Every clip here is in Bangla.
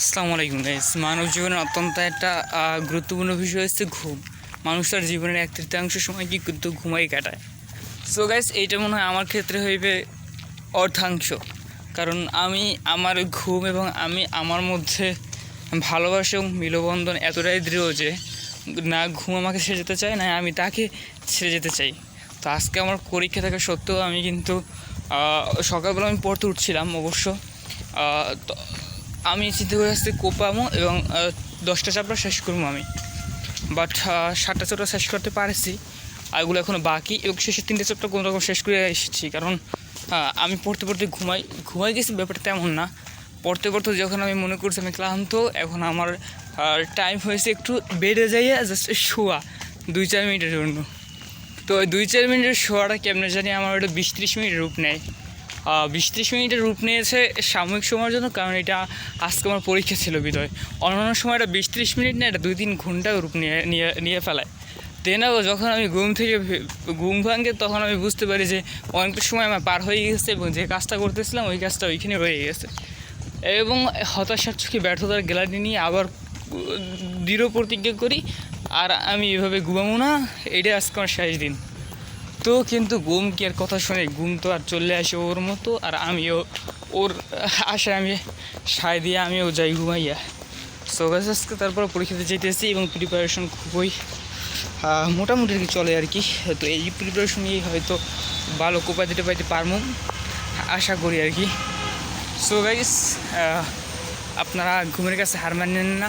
আসসালামু আলাইকুম গাইস। মানব জীবনের অত্যন্ত একটা গুরুত্বপূর্ণ বিষয় হচ্ছে ঘুম। মানুষ তার জীবনের 1/3 সময় কিন্তু ঘুমাই কাটায়। সো গাইস, এইটা মনে হয় আমার ক্ষেত্রে হইবে অর্ধাংশ। কারণ আমি আমার ঘুম এবং আমি আমার মধ্যে ভালোবাসা এবং মিলবন্ধন এতটাই দৃঢ় যে না ঘুম আমাকে ছেড়ে যেতে চায়, না আমি তাকে ছেড়ে যেতে চাই। তো আজকে আমার পরীক্ষা থাকা সত্ত্বেও আমি কিন্তু সকালবেলা আমি পড়তে উঠছিলাম অবশ্য। তো আমি চিন্তা করে আসছি কোপামো এবং 10টা চ্যাপ্টার শেষ করবো আমি, বাট 7টা চ্যাপ্টার শেষ করতে পারছি। এগুলো এখনও বাকি এবং শেষের 3টে চ্যাপ্টার কোনো রকম শেষ করে এসেছি। কারণ আমি পড়তে পড়তে ঘুমাই গেছি, ব্যাপারটা তেমন না। পড়তে পড়তে যখন আমি মনে করছি আমি ক্লান্ত, এখন আমার টাইম হয়েছে একটু বেড়ে যাইয়া জাস্ট শোয়া 2-4 মিনিটের জন্য। তো ওই 2-4 মিনিটের শোয়াটা কেমনে জানি আমার ওটা 20-30 মিনিট রূপ নেয়। 20-30 মিনিটের রূপ নিয়েছে সাময়িক সময়ের জন্য, কারণ এটা আজকে আমার পরীক্ষা ছিল বিদয়। অন্যান্য সময়টা 20-30 মিনিট না, এটা 2-3 ঘন্টা রূপ নিয়ে ফেলায়। দেনাও যখন আমি ঘুম ভাঙে তখন আমি বুঝতে পারি যে অনেকটা সময় আমার পার হয়ে গেছে এবং যে কাজটা করতেছিলাম ওই কাজটা ওইখানে রয়ে গেছে। এবং হতাশার চোখে ব্যর্থতার গ্যালারি নিয়ে আবার দৃঢ় প্রতিজ্ঞা করি আর আমি এভাবে ঘুমাবো না, এটাই আজকে আমার শেষ দিন। তো কিন্তু ঘুম কি আর কথা শুনে, ঘুম তো আর চলে আসে ওর মতো, আর আমিও ওর আশায় আমি সায় দিয়ে আমিও যাই ঘুমাইয়া। সো আজকে তারপর পরীক্ষাতে যেতেছি এবং প্রিপারেশন খুবই মোটামুটি আর কি চলে আর কি। তো এই প্রিপারেশন নিয়েই হয়তো ভালো কোপা দিতে পাইতে পারবো আশা করি আর কি। সো গাইস, আপনারা ঘুমের কাছে হার মানেন না,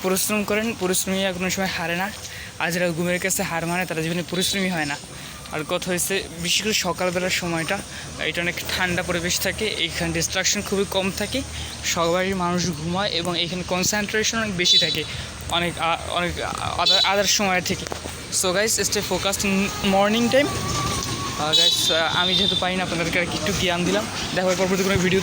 পরিশ্রম করেন। পরিশ্রমী কোনো সময় হারে না, আর যারা ঘুমের কাছে হার মানে তারা জীবনে পরিশ্রমী হয় না। আর কথা হয়েছে বিশেষ করে সকালবেলার সময়টা, এটা অনেক ঠান্ডা পরিবেশ থাকে, এইখানে ডিস্ট্রাকশন খুবই কম থাকে, সবাই মানুষ ঘুমায় এবং এখানে কনসেন্ট্রেশন অনেক বেশি থাকে অনেক অনেক আদার সময় থেকে। So guys, stay focused in morning time. Guys, আমি যেহেতু পাই না আপনাদেরকে একটু জ্ঞান দিলাম। দেখা হয় পরবর্তী কোনো ভিডিও।